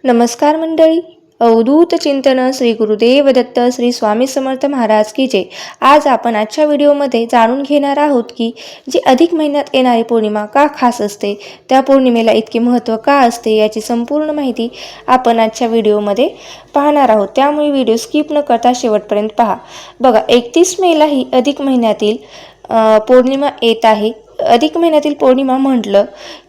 नमस्कार मंडळी. अवधूत चिंतन श्री गुरुदेव दत्त श्री स्वामी समर्थ महाराज की जय. आज आपण आजच्या व्हिडिओमध्ये जाणून घेणार आहोत की जी अधिक महिन्यात येणारी पौर्णिमा का खास असते, त्या पौर्णिमेला इतके महत्त्व का असते, याची संपूर्ण माहिती आपण आजच्या व्हिडिओमध्ये पाहणार आहोत. त्यामुळे व्हिडिओ स्किप न करता शेवटपर्यंत पहा. बघा, 31 मेला ही अधिक महिन्यातील पौर्णिमा येत आहे. अधिक महिन्यातील पौर्णिमा म्हटलं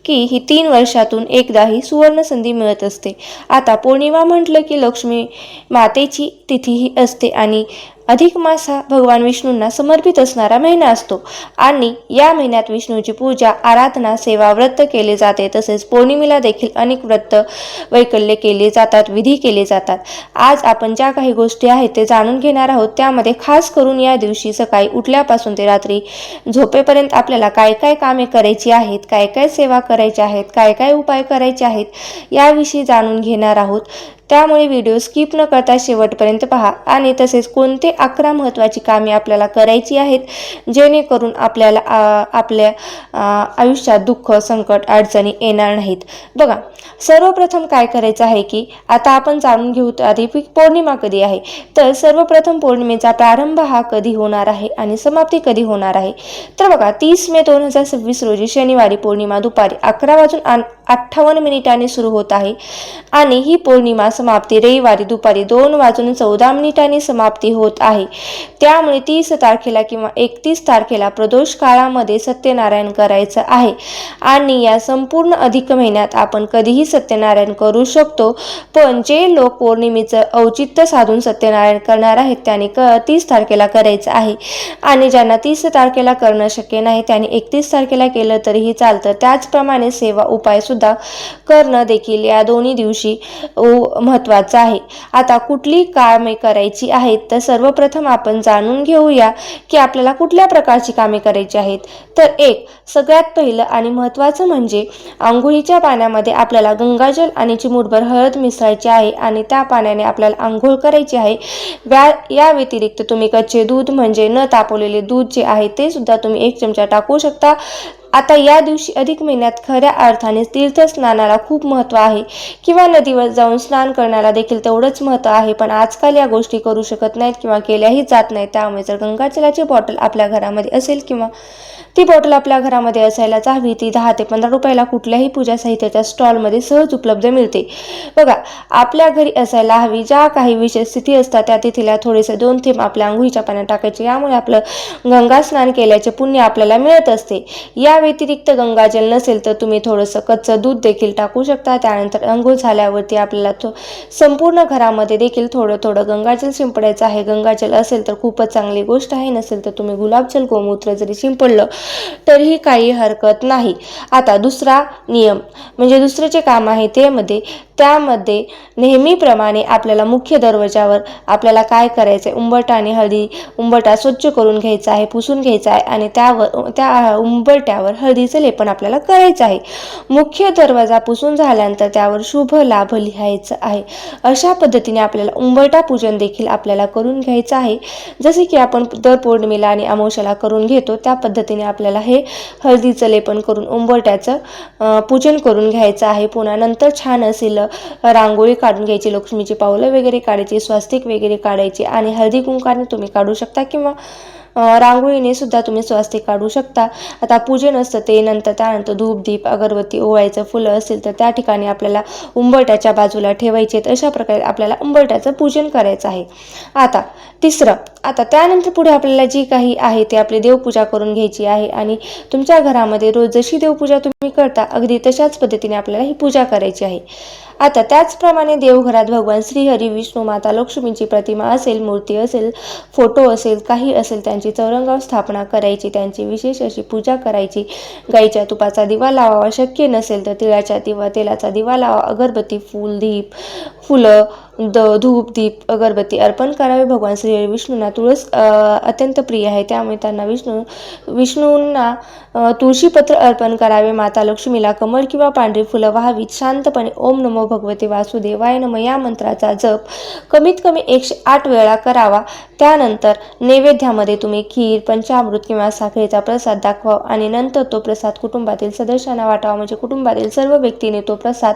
की ही 3 वर्षातून एकदा ही सुवर्ण संधी मिळत असते. आता पौर्णिमा म्हटलं की लक्ष्मी मातेची तिथी ही असते आणि अधिक मास हा भगवान विष्णूंना समर्पित असणारा महिना असतो आणि या महिन्यात विष्णूची पूजा, आराधना, सेवा, व्रत केले जाते. तसेच पौर्णिमेला देखील अनेक व्रत वैकल्य केले जातात, विधी केले जातात. आज आपण ज्या काही गोष्टी आहेत ते जाणून घेणार आहोत. त्यामध्ये खास करून या दिवशी सकाळी उठल्यापासून ते रात्री झोपेपर्यंत आपल्याला काय काय कामे करायची आहेत, काय काय सेवा करायच्या आहेत, काय काय उपाय करायचे आहेत, याविषयी जाणून घेणार आहोत. त्यामुळे व्हिडिओ स्किप न करता शेवटपर्यंत पहा. आणि तसेच कोणते 11 महत्त्वाची कामे आपल्याला करायची आहेत जेणेकरून आपल्याला आपल्या आयुष्यात दुःख, संकट, अडचणी येणार नाहीत. बघा, सर्वप्रथम काय करायचं आहे की आता आपण जाणून घेऊ आधी पौर्णिमा कधी आहे. तर सर्वप्रथम पौर्णिमेचा प्रारंभ हा कधी होणार आहे आणि समाप्ती कधी होणार आहे. तर बघा, 30 मे 2026 रोजी शनिवारी पौर्णिमा दुपारी 11:58 सुरू होत आहे आणि ही पौर्णिमा समाप्ती रविवारी दुपारी 2:14 समाप्ती होत आहे. त्यामुळे 30 तारखेला किंवा 31 तारखेला प्रदोष काळामध्ये सत्यनारायण करायचं आहे आणि या संपूर्ण अधिक महिन्यात आपण कधीही सत्यनारायण करू शकतो. पण जे लोक पौर्णिमेचं औचित्य साधून सत्यनारायण करणार आहेत त्यांनी 30 तारखेला करायचं आहे आणि ज्यांना 30 तारखेला करणं शक्य नाही त्यांनी 31 तारखेला केलं तरीही चालतं. त्याचप्रमाणे सेवा उपाय सुद्धा करणं देखील या दोन्ही दिवशी महत्त्वाचं आहे. आता कुठली कामे करायची आहेत, तर सर्वप्रथम आपण जाणून घेऊया की आपल्याला कुठल्या प्रकारची कामे करायची आहेत. तर सगळ्यात पहिलं आणि महत्त्वाचं म्हणजे आंघोळीच्या पाण्यामध्ये आपल्याला गंगाजल आणि चिमूटभर हळद मिसळायची आहे आणि त्या पाण्याने आपल्याला आंघोळ करायची आहे. या व्यतिरिक्त तुम्ही कच्चे दूध म्हणजे न तापवलेले दूध जे आहे ते सुद्धा तुम्ही 1 चमचा टाकू शकता. आता या दिवशी अधिक महिन्यात खऱ्या अर्थाने तीर्थस्नानाला खूप महत्त्व आहे किंवा नदीवर जाऊन स्नान करण्याला देखील तेवढंच महत्त्व आहे. पण आजकाल या गोष्टी करू शकत नाहीत किंवा केल्याही जात नाहीत. त्यामुळे जर गंगाजलाची बॉटल आपल्या घरामध्ये असेल किंवा ती बॉटल आपल्या घरामध्ये असायलाच हवी. ती 10 ते 15 रुपयाला कुठल्याही पूजा साहित्याच्या स्टॉलमध्ये सहज उपलब्ध मिळते. बघा, आपल्या घरी असायला हवी. ज्या काही विशेष स्थिती असतात त्या तिथीला थोडेसे 2 थेंब आपल्या आंघोळीच्या पाण्यात टाकायचे. यामुळे आपलं गंगा स्नान केल्याचे पुण्य आपल्याला मिळत असते. या व्यतिरिक्त गंगाजल नसेल तर तुम्ही थोडंसं कच्चं दूध देखील टाकू शकता. त्यानंतर अंघोळ झाल्यावरती आपल्याला संपूर्ण घरामध्ये देखील थोडं थोडं गंगाजल शिंपडायचं आहे. गंगाजल असेल तर खूपच चांगली गोष्ट आहे, नसेल तर तुम्ही गुलाबजल, गोमूत्र जरी शिंपडलं तरीही काही हरकत नाही. आता दुसरा नियम म्हणजे दुसरे जे काम आहे त्यामध्ये नेहमीप्रमाणे आपल्याला मुख्य दरवाजावर आपल्याला काय करायचं आहे, उंबरठा आणि हळदी, उंबरठा स्वच्छ करून घ्यायचा आहे, पुसून घ्यायचा आहे आणि त्या उंबरट्यावर हळदीचं लेपन आपल्याला करायचं आहे. मुख्य दरवाजा पुसून झाल्यानंतर त्यावर शुभ लाभ लिहायचं आहे. अशा पद्धतीने आपल्याला उंबरठा पूजन देखील आपल्याला करून घ्यायचं आहे. जसे की आपण दर पौर्णिमेला आणि अमावस्येला करून घेतो त्या पद्धतीने आपल्याला हे हळदीचं लेपन करून उंबरट्याचं पूजन करून घ्यायचं आहे. पुन्हा नंतर छान असेल रांगोळी काढून घ्यायची, लक्ष्मीची पावलं वगैरे काढायची, स्वास्तिक वगैरे काढायची आणि हळदी कुंकाने तुम्ही काढू शकता किंवा रांगोळीने सुद्धा तुम्ही स्वास्तिक काढू शकता. आता पूजन असतं ते त्यानंतर धूप, दीप, अगरबत्ती ओवायचं, फुलं असेल तर त्या ठिकाणी आपल्याला उंबरट्याच्या बाजूला ठेवायचे. अशा प्रकारे आपल्याला उंबरट्याचं पूजन करायचं आहे. आता तिसरं, आता त्यानंतर पुढे आपल्याला जी काही आहे ते आपली देवपूजा करून घ्यायची आहे आणि तुमच्या घरामध्ये रोज जशी देवपूजा तुम्ही करता अगदी तशाच पद्धतीने आपल्याला ही पूजा करायची आहे. आता त्याचप्रमाणे देवघरात भगवान श्रीहरी, विष्णू, माता लक्ष्मीची प्रतिमा असेल, मूर्ती असेल, फोटो असेल, काही असेल त्यांची चौरंगावर स्थापना करायची, त्यांची विशेष अशी पूजा करायची. गाईच्या तुपाचा दिवा लावावा, शक्य नसेल तर तेलाचा दिवा लावा, अगरबत्ती, फुलं, धूप, दीप, अगरबत्ती अर्पण करावे. भगवान श्री विष्णूंना तुळस अत्यंत प्रिय आहे, त्यामुळे त्यांना विष्णूंना तुळशीपत्र अर्पण करावे. माता लक्ष्मीला कमळ किंवा पांढरी फुलं व्हावीत. शांतपणे ओम नमो भगवते वासुदेवाय नमः या मंत्राचा जप कमीत कमी 108 वेळा करावा। त्यानंतर नैवेद्यामध्ये तुम्ही खीर, पंचामृत किंवा साखरेचा प्रसाद दाखवा आणि नंतर तो प्रसाद कुटुंबातील सदस्यांना वाटावा, म्हणजे कुटुंबातील सर्व व्यक्तींनी तो प्रसाद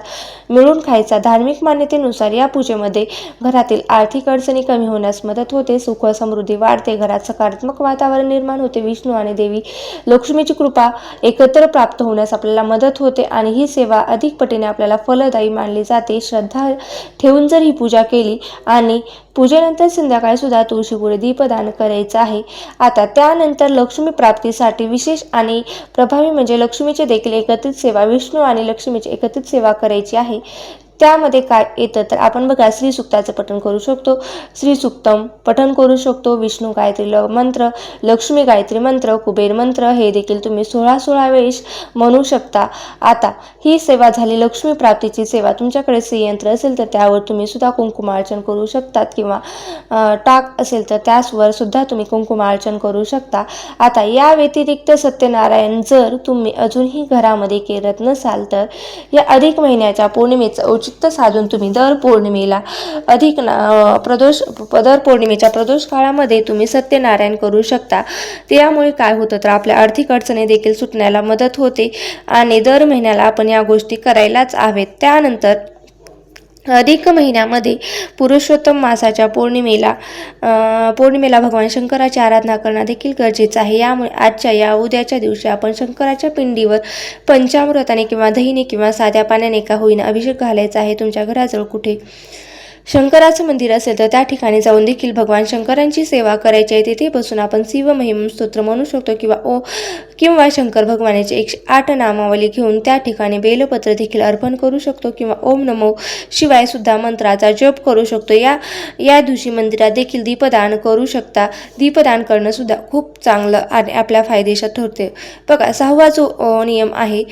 मिळून खायचा। धार्मिक मान्यतेनुसार या पूजेमध्ये घरातील आर्थिक अडचणी कमी होण्यास मदत होते, सुख समृद्धी वाढते, घरात सकारात्मक वातावरण निर्माण होते, विष्णू आणि देवी लक्ष्मीची कृपा एकत्र प्राप्त होण्यास आपल्याला मदत होते आणि ही सेवा अधिक पटीने आपल्याला फलदायी मानली जाते। श्रद्धा ठेवून जर ही पूजा केली आणि पूजेनंतर संध्याकाळी सुद्धा तुळशीपुढे दीपदान करायचं आहे। आता त्यानंतर लक्ष्मी प्राप्तीसाठी विशेष आणि प्रभावी म्हणजे लक्ष्मीची देखील एकत्रित सेवा, विष्णू आणि लक्ष्मीची एकत्रित सेवा करायची आहे। त्यामध्ये काय येतं तर आपण बघा, श्री सुक्ताचं पठण करू शकतो, श्री सुक्तम पठण करू शकतो, विष्णू गायत्री मंत्र, लक्ष्मी गायत्री मंत्र, कुबेर मंत्र हे देखील तुम्ही 16 वेळेस म्हणू शकता। आता ही सेवा झाली लक्ष्मी प्राप्तीची सेवा। तुमच्याकडे श्रीयंत्र असेल तर त्यावर तुम्ही सुद्धा कुंकुमार्चन करू शकतात किंवा टाक असेल तर त्यावर सुद्धा तुम्ही कुंकुमार्चन करू शकता। आता या व्यतिरिक्त सत्यनारायण जर तुम्ही अजूनही घरामध्ये करत नसाल तर या अधिक महिन्याच्या पौर्णिमेचं औचित्य साधून तुम्ही दर पौर्णिमेला दर पौर्णिमेच्या प्रदोष काळामध्ये तुम्ही सत्यनारायण करू शकता। त्यामुळे काय होतं तर आपल्या आर्थिक अडचणी देखील सुटण्याला मदत होते आणि दर महिन्याला आपण या गोष्टी करायलाच हवेत। त्यानंतर अधिक महिन्यामध्ये पुरुषोत्तम मासाच्या पौर्णिमेला भगवान शंकराची आराधना करणं देखील गरजेचं आहे। यामुळे आजच्या या उद्याच्या दिवशी आपण शंकराच्या पिंडीवर पंचामृताने किंवा दहीने किंवा साध्या पाण्याने का होईना अभिषेक घालायचा आहे। तुमच्या घराजवळ कुठे शंकराचं मंदिर असेल तर त्या ठिकाणी जाऊन देखील भगवान शंकरांची सेवा करायची आहे। तिथे बसून आपण शिव महिम स्तोत्र म्हणू शकतो किंवा शंकर भगवानाची 108 नामावली घेऊन त्या ठिकाणी बेलपत्र देखील अर्पण करू शकतो किंवा ओम नमो शिवाय सुद्धा मंत्राचा जप करू शकतो। या दिवशी मंदिरात देखील दीपदान करू शकता। दीपदान करणं सुद्धा खूप चांगलं आणि आपल्या फायदेशीर ठरते। बघा, 6वा जो नियम आहे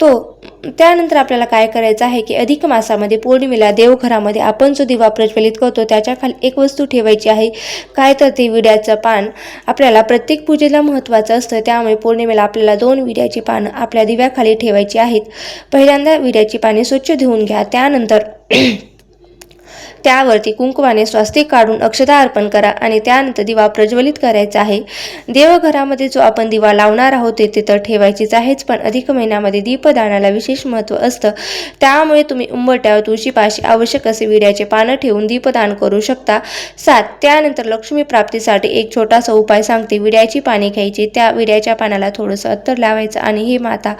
तो त्यानंतर आपल्याला काय करायचं आहे की अधिक मासामध्ये पौर्णिमेला देवघरामध्ये आपण जो दिवा प्रज्वलित करतो त्याच्या खाली एक वस्तू ठेवायची आहे। काय तर ते विड्याचं पान आपल्याला प्रत्येक पूजेला महत्त्वाचं असतं, त्यामुळे पौर्णिमेला आपल्याला 2 विड्याची पानं आपल्या दिव्याखाली ठेवायची आहेत। पहिल्यांदा विड्याची पाने स्वच्छ धुवून घ्या, त्यानंतर त्यावरती कुंकुमाने स्वास्तिक काढून अक्षता अर्पण करा आणि त्यानंतर दिवा प्रज्वलित करायचा आहे। देवघरामध्ये जो आपण दिवा लावणार आहोत ते तर ठेवायचीच आहेच, पण अधिक महिन्यामध्ये दीपदानाला विशेष महत्त्व असतं, त्यामुळे तुम्ही उंबरठ्यावर तुळशीपाशी आवश्यक असे विड्याचे पानं ठेवून दीपदान करू शकता। 7 त्यानंतर लक्ष्मी प्राप्तीसाठी एक छोटासा उपाय सांगते। विड्याची पाने घ्यायची, त्या विड्याच्या पानाला थोडंसं अत्तर लावायचं आणि हे माता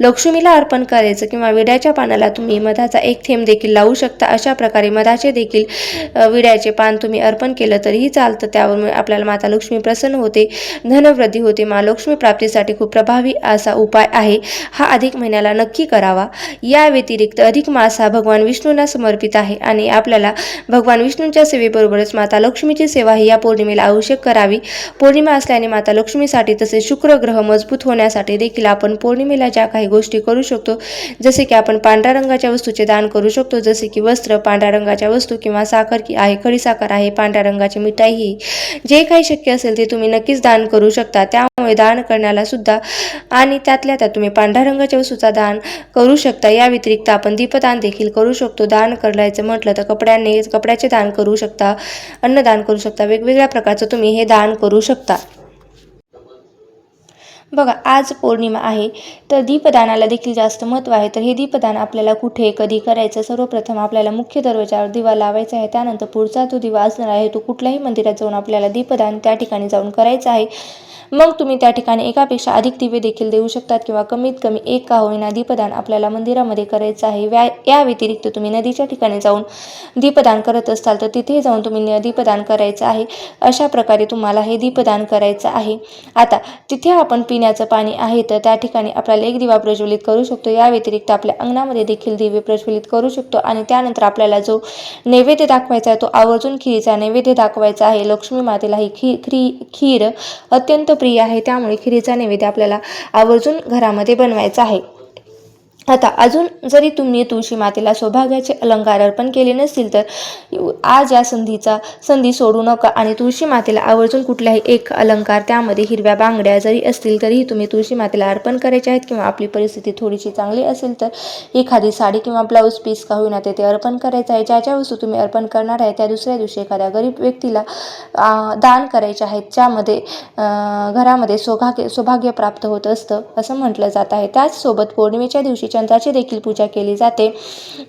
लक्ष्मीला अर्पण करायचं किंवा विड्याच्या पानाला तुम्ही मधाचा एक थेंब देखील लावू शकता। अशा प्रकारे मधाचे देखील विड्याचे पान तुम्ही अर्पण केलं तरीही चालतं, त्यावर आपल्याला माता लक्ष्मी प्रसन्न होते, धनवृद्धी होते। लक्ष्मी प्राप्तीसाठी खूप प्रभावी असा उपाय आहे, हा अधिक महिन्याला नक्की करावा। या व्यतिरिक्त अधिक मास हा भगवान विष्णूंना समर्पित आहे आणि आपल्याला भगवान विष्णूंच्या सेवेबरोबरच माता लक्ष्मीची सेवा ही या पौर्णिमेला आवश्यक करावी। पौर्णिमा असल्याने माता लक्ष्मीसाठी तसेच शुक्र ग्रह मजबूत होण्यासाठी देखील आपण पौर्णिमेला ज्या काही गोष्टी करू शकतो, जसे की आपण पांढऱ्या रंगाच्या वस्तूचे दान करू शकतो, जसे की वस्त्र, पांढऱ्या रंगाच्या वस्तू किंवा साखर आहे, खडीसाखर आहे, पांढऱ्या रंगाची मिठाई, ही जे काही शक्य असेल ते तुम्ही नक्कीच दान करू शकता। त्यामुळे दान करण्याला सुद्धा आणि त्यातल्या त्यात तुम्ही पांढऱ्या रंगाच्या वस्तूचा दान करू शकता। या व्यतिरिक्त आपण दीपदान देखील करू शकतो। दान करायचं म्हटलं तर कपड्याचे दान करू शकता, अन्नदान करू शकता, वेगवेगळ्या प्रकारचं तुम्ही हे दान करू शकता। बघा, आज पौर्णिमा आहे तर दीपदानाला देखील जास्त महत्त्व आहे। तर हे दीपदान आपल्याला कुठे कधी करायचं, सर्वप्रथम आपल्याला मुख्य दरवाजावर दिवा लावायचा आहे, त्यानंतर पुढचा जो दिवा असणार आहे तो कुठल्याही मंदिरात जाऊन आपल्याला दीपदान त्या ठिकाणी जाऊन करायचं आहे। मग तुम्ही त्या ठिकाणी एकापेक्षा अधिक दिवे देखील देऊ शकतात किंवा कमीत कमी एक का होईना दीपदान आपल्याला मंदिरामध्ये करायचं आहे। या व्यतिरिक्त तुम्ही नदीच्या ठिकाणी जाऊन दीपदान करत असताल तर तिथे जाऊन तुम्ही दीपदान करायचं आहे। अशा प्रकारे तुम्हाला हे दीपदान करायचं आहे। आता तिथे आपण पिण्याचं पाणी आहे तर त्या ठिकाणी आपल्याला एक दिवा प्रज्वलित करू शकतो। या व्यतिरिक्त आपल्या अंगणामध्ये देखील दिवे प्रज्वलित करू शकतो आणि त्यानंतर आपल्याला जो नैवेद्य दाखवायचा आहे तो आवर्जून खिरीचा नैवेद्य दाखवायचा आहे। लक्ष्मी मातेला ही खीर अत्यंत प्रिय आहे, त्यामुळे खिरीचा नैवेद्य आपल्याला आवर्जून घरामध्ये बनवायचा आहे। आता अजून जरी तुम्ही तुळशी मातेला सौभाग्याचे अलंकार अर्पण केले नसतील तर आज या संधी सोडू नका आणि तुळशी मातेला आवर्जून कुठलाही एक अलंकार, त्यामध्ये हिरव्या बांगड्या जरी असतील तरीही तुम्ही तुळशी मातेला अर्पण करायचे आहेत, किंवा आपली परिस्थिती थोडीशी चांगली असेल तर एखादी साडी किंवा ब्लाऊज पीस का होईना ते अर्पण करायचं आहे. ज्या ज्या वस्तू तुम्ही अर्पण करणार आहे त्या दुसऱ्या दिवशी एखाद्या गरीब व्यक्तीला दान करायचे आहेत, ज्यामध्ये घरामध्ये सौभाग्य प्राप्त होत असतं असं म्हटलं जात आहे. त्याचसोबत पौर्णिमेच्या दिवशी चंद्राची देखील पूजा केली जाते.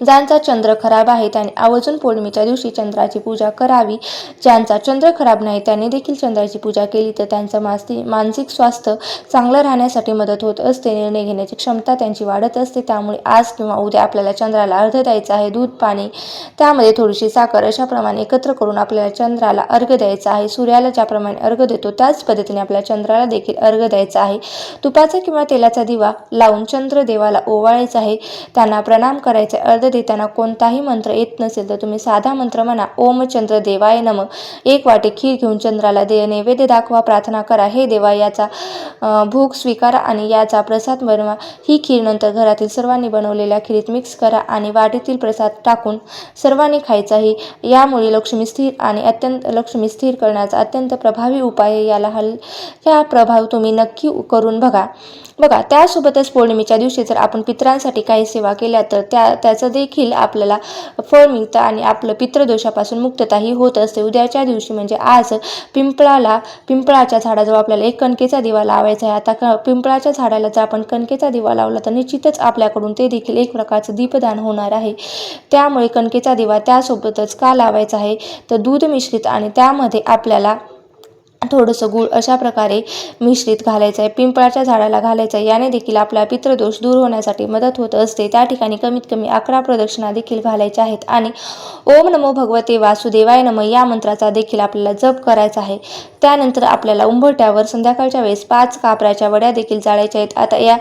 ज्यांचा चंद्र खराब आहे त्यांनी आवर्जून पौर्णिमेच्या दिवशी चंद्राची पूजा करावी. ज्यांचा चंद्र खराब नाही त्यांनी देखील चंद्राची पूजा केली तर त्यांचं मानसिक स्वास्थ्य चांगलं राहण्यासाठी मदत होत असते. निर्णय घेण्याची क्षमता त्यांची वाढत असते. त्यामुळे आज किंवा उद्या आपल्याला चंद्राला अर्घ्य द्यायचं आहे. दूध, पाणी, त्यामध्ये थोडीशी साखर अशाप्रमाणे एकत्र करून आपल्याला चंद्राला अर्घ्य द्यायचा आहे. सूर्याला ज्याप्रमाणे अर्घ्य देतो त्याच पद्धतीने आपल्याला चंद्राला देखील अर्घ्य द्यायचा आहे. तुपाचा किंवा तेलाचा दिवा लावून चंद्रदेवाला ओवाळायचा आहे. त्यांना प्रणाम करायचे. अर्घ्य देताना कोणताही मंत्र येत नसेल तर तुम्ही साधा मंत्र म्हणा, ओम चंद्र देवाय नमः. एक वाटी खीर घेऊन चंद्राला नैवेद्य दाखवा. प्रार्थना करा, हे देवा याचा भोग स्वीकारा आणि याचा प्रसाद बनवा. ही खीर नंतर घरातील सर्वांनी बनवलेल्या खीरीत मिक्स करा आणि वाटीतील प्रसाद टाकून सर्वांनी खायचा आहे. यामुळे लक्ष्मी स्थिर करण्याचा अत्यंत प्रभावी उपाय आहे. हा प्रभाव तुम्ही नक्की करून बघा. त्यासोबतच पौर्णिमेच्या दिवशी जर आपण पितरांसाठी काही सेवा केल्या तर त्याचं देखील आपल्याला फळ मिळतं आणि आपलं पितृदोषापासून मुक्तताही होत असते. उद्याच्या दिवशी म्हणजे आज पिंपळाच्या झाडाजवळ आपल्याला एक कणकेचा दिवा लावायचा आहे. आता पिंपळाच्या झाडाला जर आपण कणकेचा दिवा लावला तर निश्चितच आपल्याकडून ते देखील एक प्रकारचं दीपदान होणार आहे. त्यामुळे कणकेचा दिवा त्यासोबतच का लावायचा आहे तर दूध मिश्रित आणि त्यामध्ये आपल्याला थोडंसं गूळ अशा प्रकारे मिश्रित घालायचं आहे. पिंपळाच्या झाडाला घालायचं आहे. याने देखील आपला पितृदोष दूर होण्यासाठी मदत होत असते. त्या ठिकाणी कमीत कमी 11 प्रदक्षिणा देखील घालायच्या आहेत आणि ओम नमो भगवते वासुदेवाय नमः या मंत्राचा देखील आपल्याला जप करायचा आहे. त्यानंतर आपल्याला उंबरठ्यावर संध्याकाळच्या वेळेस 5 कापराच्या वड्या देखील जाळायच्या आहेत. आता या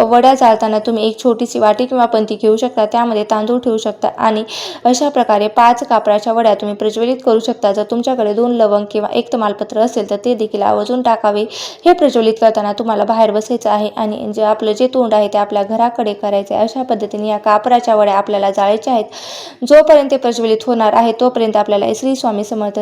वड्या जाळताना तुम्ही एक छोटीशी वाटी किंवा पंती घेऊ शकता. त्यामध्ये तांदूळ ठेवू शकता आणि अशा प्रकारे 5 कापराच्या वड्या तुम्ही प्रज्वलित करू शकता. जर तुमच्याकडे 2 लवंग किंवा 1 तमालपत्र असेल तर ते देखील आवर्जून टाकावे. हे प्रज्वलित करताना तुम्हाला बाहेर बसायचं आहे आणि आपलं जे तोंड आहे ते आपल्या घराकडे करायचे आहे. अशा पद्धतीने या कापराच्या वड्या आपल्याला जाळायच्या आहेत. जोपर्यंत ते प्रज्वलित होणार आहे तोपर्यंत आपल्याला श्री स्वामी समर्थ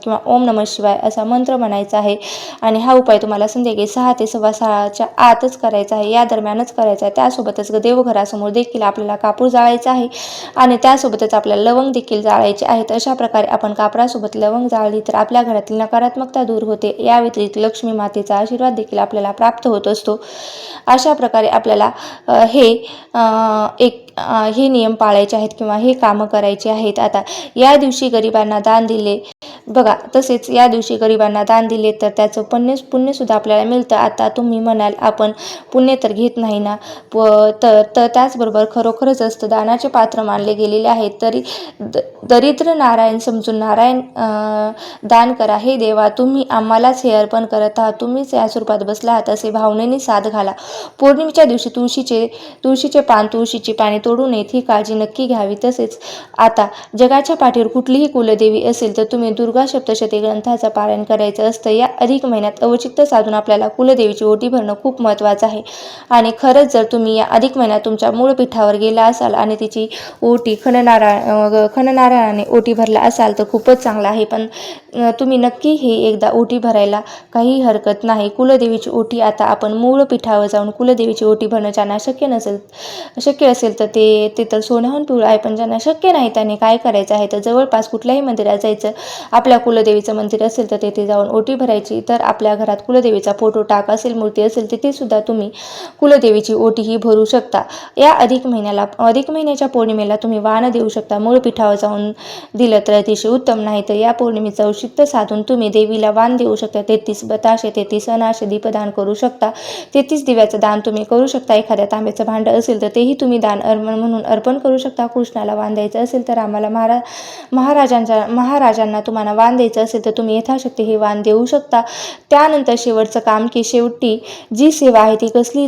किंवा ओम नमः शिवाय असा मंत्र म्हणायचा आहे आणि हा उपाय तुम्हाला संध्याकाळी 6 ते 6:15च्या आतच करायचा आहे. या दरम्यानच करायचा आहे. त्यासोबतच देवघरासमोर देखील आपल्याला कापूर जाळायचा आहे आणि त्यासोबतच आपल्याला लवंग देखील जाळायचे आहेत. अशा प्रकारे आपण कापरासोबत लवंग जाळली तर आपल्या घरातील नकारात्मकता दूर होते. या व्यतिरिक्त लक्ष्मी मातेचा आशीर्वाद देखील आपल्याला प्राप्त होत असतो. अशा प्रकारे आपल्याला हे नियम पाळायचे आहेत किंवा हे कामं करायचे आहेत. आता या दिवशी गरिबांना दान दिले बघा, तसेच या दिवशी गरिबांना दान दिले तर त्याचं पुण्यसुद्धा आपल्याला मिळतं. आता तुम्ही म्हणाल आपण पुण्य तर घेत नाही ना, तर त्याचबरोबर खरोखरच असतं. दानाचे पात्र मानले गेलेले आहेत. तरी दरिद्र नारायण समजून नारायण दान करा. हे देवा, तुम्ही आम्हालाच हे अर्पण करत आहात, तुम्हीच या स्वरूपात बसला आहात असे भावनेने साथ घाला. पौर्णिमेच्या दिवशी तुळशीचे पान, तुळशीची पाने तोडू नयेत ही काळजी नक्की घ्यावी. तसेच आता जगाच्या पाठीवर कुठलीही कुलदेवी असेल तर तुम्ही दुर्गा सप्तशती ग्रंथाचं पारायण करायचं असतं. या अधिक महिन्यात अवचित्त साधून आपल्याला कुलदेवीची ओटी भरणं खूप महत्त्वाचं आहे. आणि खरंच जर तुम्ही या अधिक महिन्यात तुमच्या मूळ पीठावर गेला असाल आणि तिची ओटी खणनारायणाने ओटी भरला असाल तर खूपच चांगलं आहे. पण तुम्ही नक्की हे एकदा ओटी भरायला काही हरकत नाही. कुलदेवीची ओटी आता आपण मूळ पीठावर जाऊन कुलदेवीची ओटी भरणं ज्यांना शक्य असेल तर ते तर सोन्याहून पिवळं आहे. पण ज्यांना शक्य नाही त्याने काय करायचं आहे तर जवळपास कुठल्याही मंदिरात जायचं. आपल्या कुलदेवीचं मंदिर असेल तर तेथे जाऊन ओटी भरायची. तर आपल्या घरात कुलदेवीचा फोटो टाक असेल, मूर्ती असेल तिथे सुद्धा तुम्ही कुलदेवीची ओटी ही भरू शकता. या अधिक महिन्याच्या पौर्णिमेला तुम्ही वाण देऊ शकता. मूळ पीठावर जाऊन दिलं तर अतिशय उत्तम. नाही तर या पौर्णिमेचं औचित्य साधून तुम्ही देवीला वाण देऊ शकता. 33 बताशे, 33 अनाशे दीपदान करू शकता. 33 दिव्याचं दान तुम्ही करू शकता. एखाद्या तांब्याचं भांडं असेल तर तेही तुम्ही दान म्हणून अर्पण करू शकता. कृष्णाला वाण द्यायचं असेल तर आम्हाला महाराजांना तुम्हाला वाण द्यायचं असेल तर तुम्ही यथाशक्ती हे वाण देऊ शकता. त्यानंतर शेवटचं काम की शेवटी जी सेवा आहे ती कसली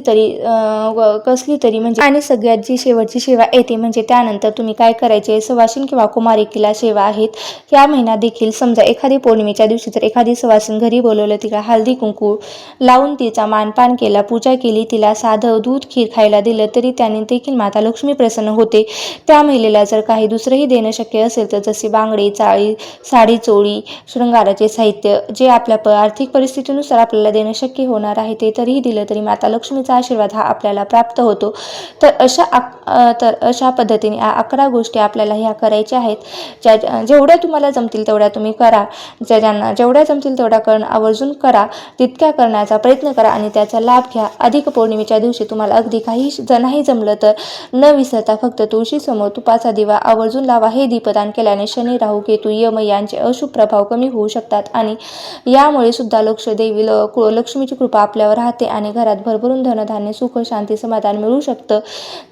तरी म्हणजे आणि सगळ्यात जी शेवटची सेवा येते म्हणजे त्यानंतर तुम्ही काय करायचे, सवाशीण किंवा कुमारिकेला सेवा आहेत. या महिन्यात देखील समजा एखादी पौर्णिमेच्या दिवशी जर एखादी सुवासीन घरी बोलवलं, तिला हळदी कुंकू लावून तिचा मानपान केला, पूजा केली, तिला साधं दूध खीर खायला दिलं तरी त्याने देखील माता लक्ष्मी प्रसन्न होते. त्या महिलेला जर काही दुसरंही देणं शक्य असेल तर जसे बांगडी, चाळी, साडी, चोळी, शृंगाराचे साहित्य जे आपल्या आर्थिक परिस्थितीनुसार आपल्याला देणं शक्य होणार आहे ते तरीही दिलं तरी माता लक्ष्मीचा आशीर्वाद हा आपल्याला प्राप्त होतो. तर अशा पद्धतीने 11 गोष्टी आपल्याला ह्या करायच्या आहेत. जेवढ्या तुम्हाला जमतील तेवढ्या तुम्ही करा. ज्यांना जेवढ्या जमतील तेवढ्या आवर्जून करा. तितक्या करण्याचा प्रयत्न करा आणि त्याचा लाभ घ्या. अधिक पौर्णिमेच्या दिवशी तुम्हाला अगदी काही नाही जमलं तर न विसरता फक्त तुळशीसमोर तुपाचा दिवा आवर्जून लावा. हे दीपदान केल्याने शनी, राहू, केतू, यम यांचे अशुभ प्रभाव कमी होऊ शकतात आणि यामुळे सुद्धा लक्ष्मीची कृपा आपल्यावर राहते आणि घरात भरभरून धनधान्य, सुख, शांती, समाधान मिळू शकतं.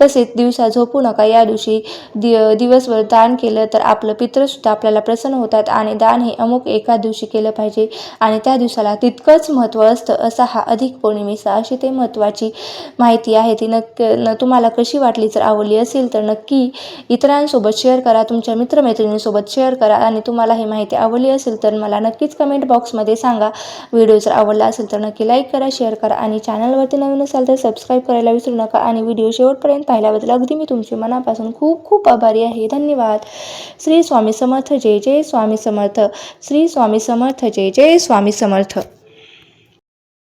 तसेच दिवसा झोपू नका. या दिवशी दिवसभर दान केलं तर आपलं पितृसुद्धा आपल्याला प्रसन्न होतात आणि दान हे अमुक एका दिवशी केलं पाहिजे आणि त्या दिवसाला तितकंच महत्त्व असतं. असा हा अधिक पौर्णिमेचा अशी ते महत्त्वाची माहिती आहे. ती तुम्हाला कशी वाटली, जर आवडली असेल तर नक्की इतरांसोबत शेअर करा, तुमच्या मित्रमैत्रिणींसोबत शेअर करा आणि तुम्हाला ही माहिती आवडली असेल तर मला नक्कीच कमेंट बॉक्समध्ये सांगा. व्हिडिओ जर आवडला असेल तर नक्की लाईक करा, शेअर करा आणि चॅनलवरती नवीन असाल तर सबस्क्राईब करायला विसरू नका आणि व्हिडिओ शेवटपर्यंत पाहिल्याबद्दल अगदी मी तुमचे मनापासून खूप खूप आभारी आहे. धन्यवाद. श्री स्वामी समर्थ. जय जय स्वामी समर्थ. श्री स्वामी समर्थ. जय जय स्वामी समर्थ.